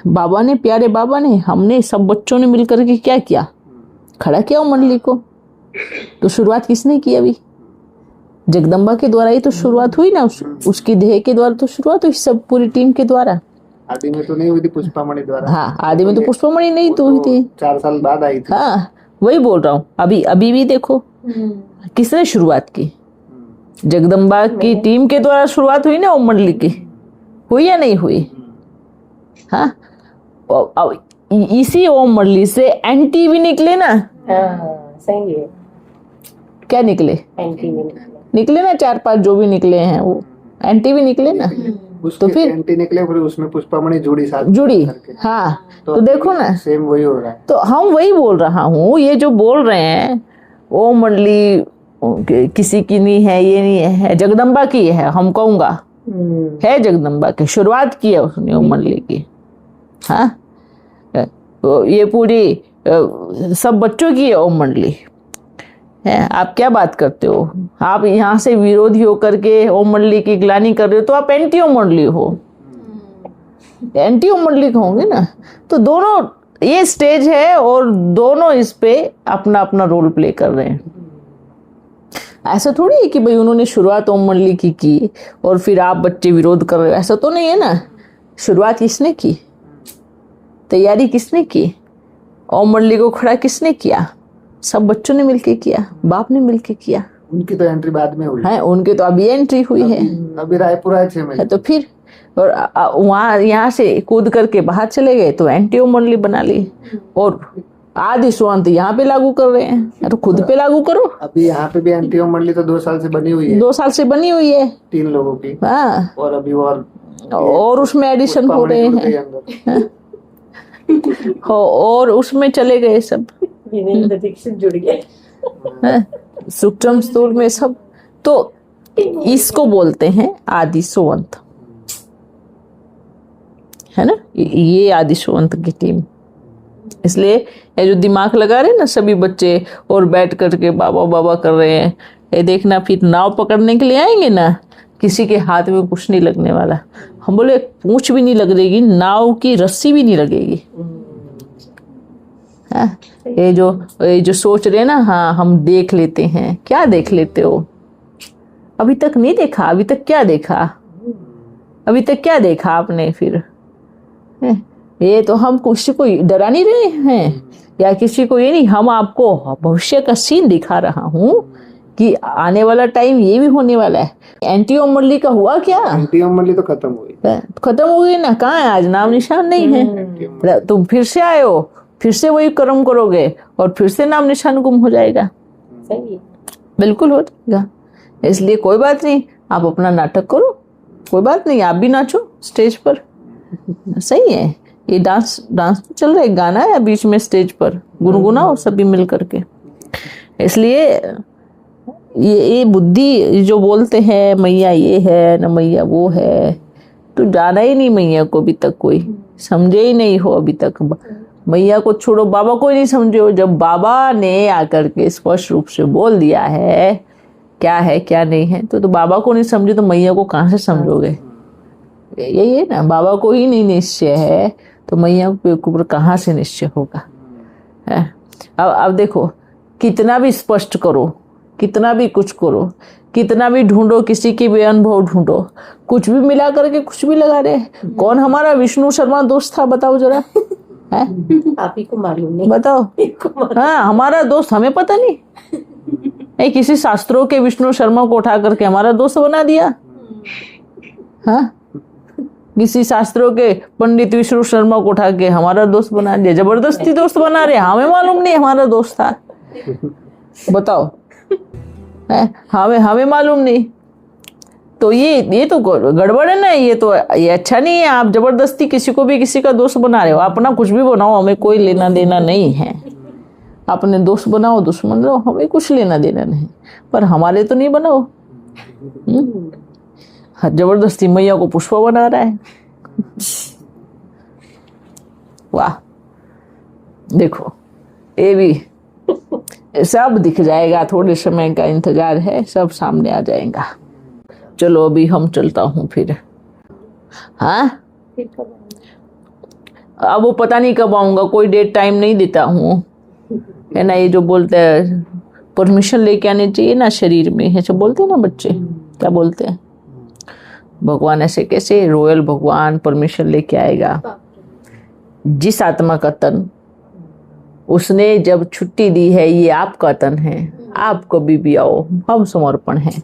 बाबा ने, प्यारे बाबा ने, हमने सब बच्चों ने मिलकर के क्या किया, खड़ा किया ओम मंडली को। तो शुरुआत किसने की? अभी जगदम्बा के द्वारा ही तो शुरुआत हुई ना, उसकी देह के द्वारा तो शुरुआत हुई, सब पूरी टीम के द्वारा। आदि में तो नहीं हुई थी, पुष्पामणि द्वारा। हाँ, आदि में तो पुष्पामणि नहीं तो हुई थी, 4 साल बाद आई थी। हाँ, वही बोल रहा हूँ। अभी भी देखो किसने शुरुआत की, जगदम्बा की टीम के द्वारा शुरुआत हुई ना ओम मंडली की, हुई या नहीं हुई? हाँ, इसी ओम मंडली से एंटी भी निकले ना। सही है, क्या निकले? एंटी भी निकले ना, 4-5 जो भी निकले हैं वो एंटी भी निकले ना। तो फिर एंटी निकले, फिर उसमें पुष्पामणि जुड़ी हाँ, तो देखो ना, सेम वही हो रहा है। तो हम वही बोल रहा हूँ, ये जो बोल रहे हैं ओम मंडली किसी की नहीं है, ये नहीं है, जगदम्बा की है, हम कहूँगा है जगदम्बा की, शुरुआत की है उसने ओम मंडली की। हाँ, ये पूरी सब बच्चों की है ओम मंडली है। आप क्या बात करते हो? आप यहाँ से विरोधी होकर के ओम मंडली की ग्लानि कर रहे हो, तो आप एंटी ओम मंडली हो, एंटी ओम मंडली कहोगे ना। तो दोनों ये स्टेज है और दोनों इस पे अपना अपना रोल प्ले कर रहे हैं। ऐसा थोड़ी है कि भाई उन्होंने शुरुआत ओम मंडली की और फिर आप बच्चे विरोध कर रहे हो, ऐसा तो नहीं है ना। शुरुआत किसने की, तैयारी किसने की, ओम मंडली को खड़ा किसने किया? सब बच्चों ने मिलके किया, बाप ने मिलके किया। उनकी तो एंट्री बाद में हुई है, उनके तो अभी एंट्री हुई है, अभी रायपुर आए 6 महीने। तो फिर और वहां यहाँ से कूद करके बाहर चले गए तो एंटी ओम मंडली बना ली, और आदि सुअंत यहाँ पे लागू कर रहे हैं, तो खुद पे लागू करो। अभी यहाँ पे भी एंटी ओम मंडली तो 2 साल से बनी हुई है, 2 साल से बनी हुई है, 3 लोगों की। हाँ, और अभी और उसमें एडिशन हो रहे हैं। हो और उसमें चले गए सब, वीरेंद्र दीक्षित जुड़ गए। हैं? सूक्ष्म स्थूल में सब। तो इसको बोलते हैं आदि सोवंत, है ना, ये आदि सोवंत की टीम। इसलिए ये जो दिमाग लगा रहे हैं ना सभी बच्चे और बैठ करके बाबा बाबा कर रहे हैं, ये देखना फिर नाव पकड़ने के लिए आएंगे ना, किसी के हाथ में कुछ नहीं लगने वाला। हम बोले पूंछ भी नहीं लगेगी, नाव की रस्सी भी नहीं लगेगी। हाँ, ये जो सोच रहे हैं ना, हाँ हम देख लेते हैं, क्या देख लेते हो? अभी तक नहीं देखा, अभी तक क्या देखा, अभी तक क्या देखा आपने फिर? ये तो हम किसी को डरा नहीं रहे हैं या किसी को ये नहीं, हम आपको भविष्य का सीन दिखा रहा हूँ कि आने वाला टाइम ये भी होने वाला है। एंटी ओमरली का हुआ क्या? एंटी ओमरली तो खत्म हो गई ना, कहाँ है आज, नाम निशान नहीं है। तुम फिर से आए हो, फिर से वही कर्म करोगे और फिर से नाम निशान गुम हो जाएगा। सही, बिल्कुल हो जाएगा। इसलिए कोई बात नहीं, आप अपना नाटक करो, कोई बात नहीं, आप भी नाचो स्टेज पर। सही है, ये डांस तो चल रहा है, गाना है बीच में स्टेज पर, गुनगुनाओ सभी मिल करके। इसलिए ये बुद्धि जो बोलते हैं मैया ये है न मैया वो है, तो जाना ही नहीं मैया को अभी तक, कोई समझे ही नहीं हो अभी तक। मैया को छोड़ो, बाबा को ही नहीं समझे हो। जब बाबा ने आकर के स्पष्ट रूप से बोल दिया है क्या है क्या नहीं है, तो बाबा को नहीं समझे तो मैया को कहाँ से समझोगे? यही है ना, बाबा को ही नहीं निश्चय है तो मैया के ऊपर कहाँ से निश्चय होगा? है? अब देखो, कितना भी स्पष्ट करो, कितना भी कुछ करो, कितना भी ढूंढो, किसी की भी अनुभव ढूंढो, कुछ भी मिला करके कुछ भी लगा रहे। कौन हमारा विष्णु शर्मा दोस्त था बताओ जरा, है? आप ही को मालूम नहीं, बताओ। हाँ, हमारा दोस्त हमें पता नहीं, किसी शास्त्रों के विष्णु शर्मा को उठा करके हमारा दोस्त बना दिया। हाँ, किसी शास्त्रों के पंडित विष्णु शर्मा को उठा के हमारा दोस्त बना दिया, जबरदस्ती दोस्त बना रहे, हमें मालूम नहीं हमारा दोस्त था। बताओ, हमें मालूम नहीं। तो ये तो गड़बड़ है ना, ये अच्छा नहीं है। आप जबरदस्ती किसी को भी किसी का दोस्त बना रहे हो। अपना कुछ भी बनाओ, हमें कोई लेना देना नहीं है। अपने दोस्त बनाओ, दुश्मन बनाओ, हमें कुछ लेना देना नहीं, पर हमारे तो नहीं बनाओ। जबरदस्ती मैया को पुष्पा बना रहा है। वाह, देखो ये भी सब दिख जाएगा, थोड़े समय का इंतजार है, सब सामने आ जाएगा। चलो अभी हम चलता हूँ फिर। हाँ, अब वो पता नहीं कब आऊंगा, कोई डेट टाइम नहीं देता हूँ, है ना। ये जो बोलते हैं परमिशन लेके आने चाहिए ना शरीर में, ऐसे बोलते हैं ना बच्चे, क्या बोलते हैं? भगवान ऐसे कैसे, रॉयल भगवान परमिशन लेके आएगा? जिस आत्मा का तन उसने जब छुट्टी दी है, ये आपका तन है, आप कभी भी आओ, हम समर्पण हैं।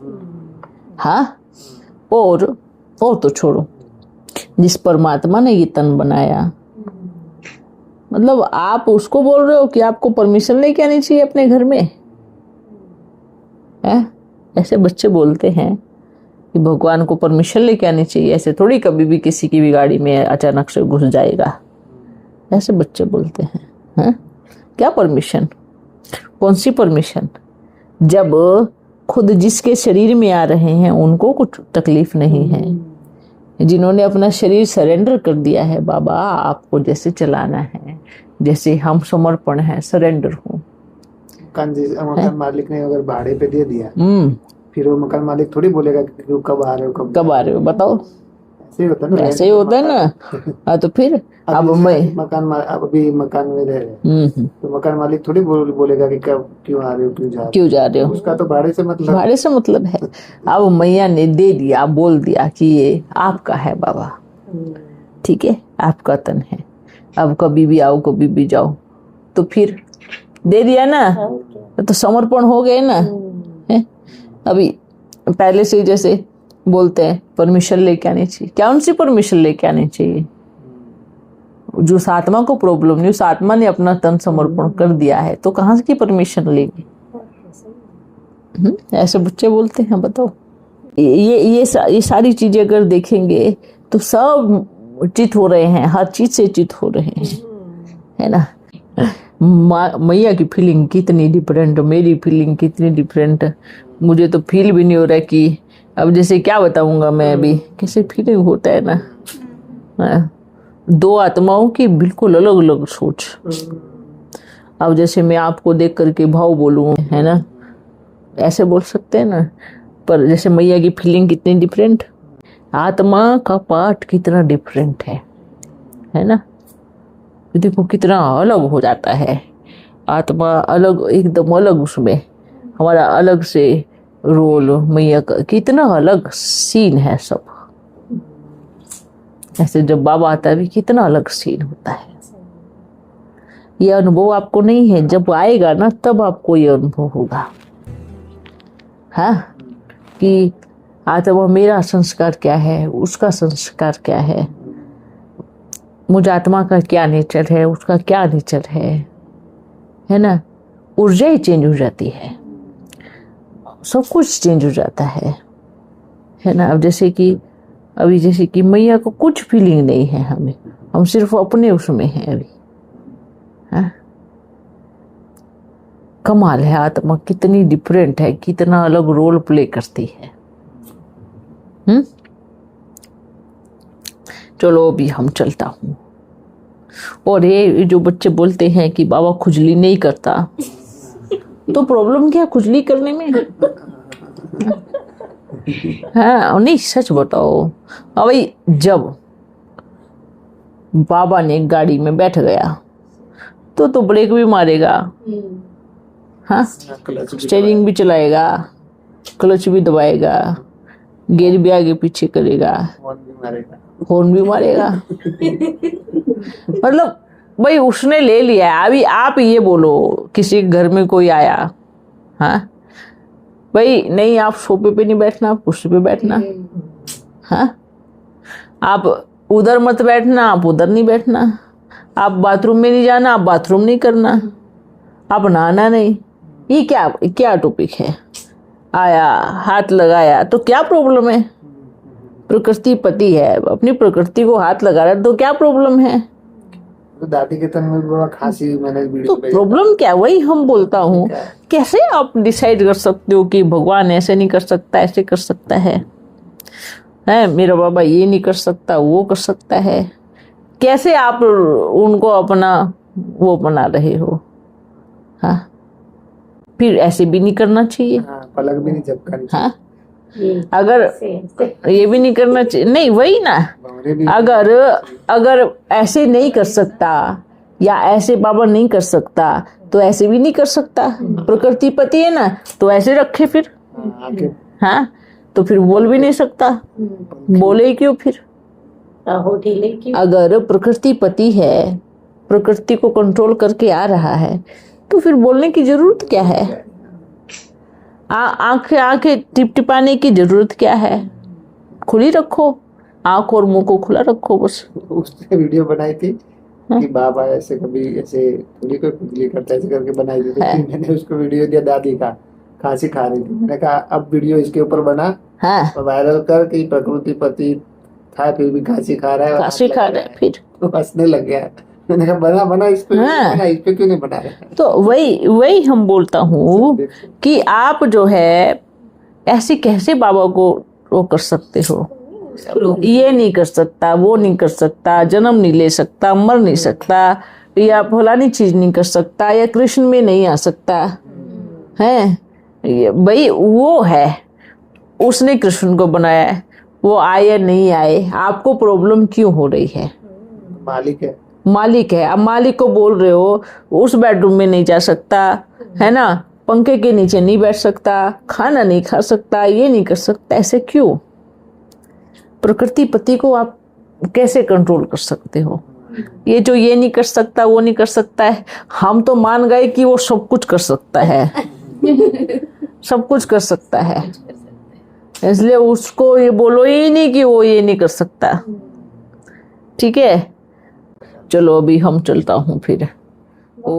हाँ, और तो छोड़ो, जिस परमात्मा ने ये तन बनाया, मतलब आप उसको बोल रहे हो कि आपको परमिशन लेके आनी चाहिए अपने घर में, है? ऐसे बच्चे बोलते हैं कि भगवान को परमिशन लेके आनी चाहिए। ऐसे थोड़ी कभी भी किसी की भी गाड़ी में अचानक से घुस जाएगा, ऐसे बच्चे बोलते हैं। हैं? क्या परमिशन? कौन सी परमिशन? जब खुद जिसके शरीर में आ रहे हैं उनको कुछ तकलीफ नहीं है, जिन्होंने अपना शरीर सरेंडर कर दिया है, बाबा आपको जैसे चलाना है, जैसे हम समर्पण है, सरेंडर हूँ। मकान मालिक ने अगर भाड़े पे दे दिया, फिर वो मकान मालिक थोड़ी बोलेगा कि कब आ रहे हो, कब आ रहे हो, बताओ। ऐसे ही होता है ना। तो फिर अब मैं मकान में रह रहे, तो मकान मालिक थोड़ी बोलेगा कि कब, क्यों आ रहे हो, क्यों जा रहे हो। उसका तो भाड़े से मतलब है। अब मैया ने दे दिया, बोल दिया कि ये आपका है बाबा, ठीक है, आपका तन है, अब कभी भी आओ, कभी भी जाओ। तो फिर दे दिया ना, तो समर्पण हो गए ना। है? अभी पहले से जैसे बोलते हैं परमिशन लेके आनी चाहिए, क्या उनसे परमिशन लेके आनी चाहिए? जो उस आत्मा को प्रॉब्लम नहीं, उस आत्मा ने अपना तन समर्पण कर दिया है, तो कहाँ की परमिशन लेगी? ऐसे बच्चे बोलते हैं। बताओ, ये सारी चीजें अगर देखेंगे तो सब चित हो रहे हैं, हर चीज से चित हो रहे हैं। है ना। मैया की फीलिंग कितनी डिफरेंट, मेरी फीलिंग कितनी डिफरेंट। मुझे तो फील भी नहीं हो रहा कि अब जैसे क्या बताऊंगा मैं अभी, कैसे फीलिंग होता है ना। दो आत्माओं की बिल्कुल अलग अलग सोच। अब जैसे मैं आपको देख करके भाव बोलूँ, है ना, ऐसे बोल सकते हैं ना, पर जैसे मैया की फीलिंग कितनी डिफरेंट, आत्मा का पार्ट कितना डिफरेंट है ना। देखो कितना अलग हो जाता है, आत्मा अलग, एकदम अलग, उसमें हमारा अलग से रोल, मैया का कितना अलग सीन है सब। ऐसे जब बाबा आता है भी कितना अलग सीन होता है। ये अनुभव आपको नहीं है, जब आएगा ना तब आपको ये अनुभव होगा, हाँ, कि आत्मा मेरा संस्कार क्या है, उसका संस्कार क्या है, मुझ आत्मा का क्या नेचर है, उसका क्या नेचर है ना। ऊर्जा ही चेंज हो जाती है, सब कुछ चेंज हो जाता है ना। अब जैसे कि अभी जैसे कि मैया को कुछ फीलिंग नहीं है हमें, हम सिर्फ अपने उसमें हैं अभी, हाँ? कमाल है, आत्मा कितनी डिफरेंट है, कितना अलग रोल प्ले करती है। चलो अभी हम चलता हूँ। और ये जो बच्चे बोलते हैं कि बाबा खुजली नहीं करता, तो प्रॉब्लम क्या खुजली करने में? हाँ नहीं, सच बताओ। अब भाई जब बाबा ने गाड़ी में बैठ गया तो ब्रेक भी मारेगा, हाँ, स्टीयरिंग भी चलाएगा, क्लच भी दबाएगा, गियर भी आगे पीछे करेगा, हॉर्न भी मारेगा। मतलब भाई उसने ले लिया है। अभी आप ये बोलो, किसी घर में कोई आया, हाँ भाई, नहीं आप सोफे पे नहीं बैठना, आप कुर्सी पे बैठना, हाँ, आप उधर मत बैठना, आप उधर नहीं बैठना, आप बाथरूम में नहीं जाना, आप बाथरूम नहीं करना, आप नहाना नहीं। ये क्या टॉपिक है? आया, हाथ लगाया तो क्या प्रॉब्लम है? प्रकृति पति है, अपनी प्रकृति को हाथ लगा रहा है तो क्या प्रॉब्लम है? तो दादी के तन में खांसी, मैंने वीडियो तो प्रॉब्लम क्या? वही हम बोलता हूँ, कैसे आप डिसाइड कर सकते हो कि भगवान ऐसे नहीं कर सकता, ऐसे कर सकता है मेरा बाबा ये नहीं कर सकता, वो कर सकता है? कैसे आप उनको अपना वो बना रहे हो? हाँ, फिर ऐसे भी नहीं करना चाहिए, हाँ, पलक भी नहीं झपकानी चाहिए, हाँ, अगर ये भी नहीं करना चाहिए, नहीं वही ना, अगर ऐसे नहीं कर सकता या ऐसे बाबा नहीं कर सकता तो ऐसे भी नहीं कर सकता। प्रकृति पति है ना, तो ऐसे रखे फिर, हाँ, तो फिर बोल भी नहीं सकता, बोले क्यों फिर? अगर प्रकृति पति है, प्रकृति को कंट्रोल करके आ रहा है, तो फिर बोलने की जरूरत क्या है? आंखें टिपटिपाने की जरूरत क्या है? खुली रखो, आंख और मुंह को खुला रखो बस। उसने वीडियो बनाई थी कि बाबा ऐसे कभी ऐसे थोड़ी कोई खुजली करता, ऐसे करके बनाई थी, मैंने उसको वीडियो दिया, दादी का खांसी खा रही थी, मैंने कहा अब वीडियो इसके ऊपर बना, हाँ, तो वायरल कर कि प्रकृति पति था फिर भी खांसी खा रहा है, खांसी खा रहा है, फिर तो हंसने लग गया। मैंने कहा बना इस पे, हाँ, बना इस पे क्यों नहीं बना रहे? तो वही हम बोलता हूँ कि आप जो है ऐसे कैसे बाबा को वो कर सकते हो? ये नहीं कर सकता, वो नहीं कर सकता, जन्म नहीं ले सकता, मर नहीं सकता, या फलानी चीज नहीं कर सकता, या कृष्ण में नहीं आ सकता है। भाई वो है, उसने कृष्ण को बनाया है, वो आए या नहीं आए, आपको प्रॉब्लम क्यों हो रही है? मालिक है। अब मालिक को बोल रहे हो उस बेडरूम में नहीं जा सकता, है ना, पंखे के नीचे नहीं बैठ सकता, खाना नहीं खा सकता, ये नहीं कर सकता, ऐसे क्यों? प्रकृति पति को आप कैसे कंट्रोल कर सकते हो? ये जो ये नहीं कर सकता, वो नहीं कर सकता है, हम तो मान गए कि वो सब कुछ कर सकता है, सब कुछ कर सकता है, इसलिए उसको ये बोलो ही नहीं कि वो ये नहीं कर सकता। ठीक है, चलो अभी हम चलता हूँ फिर। ओ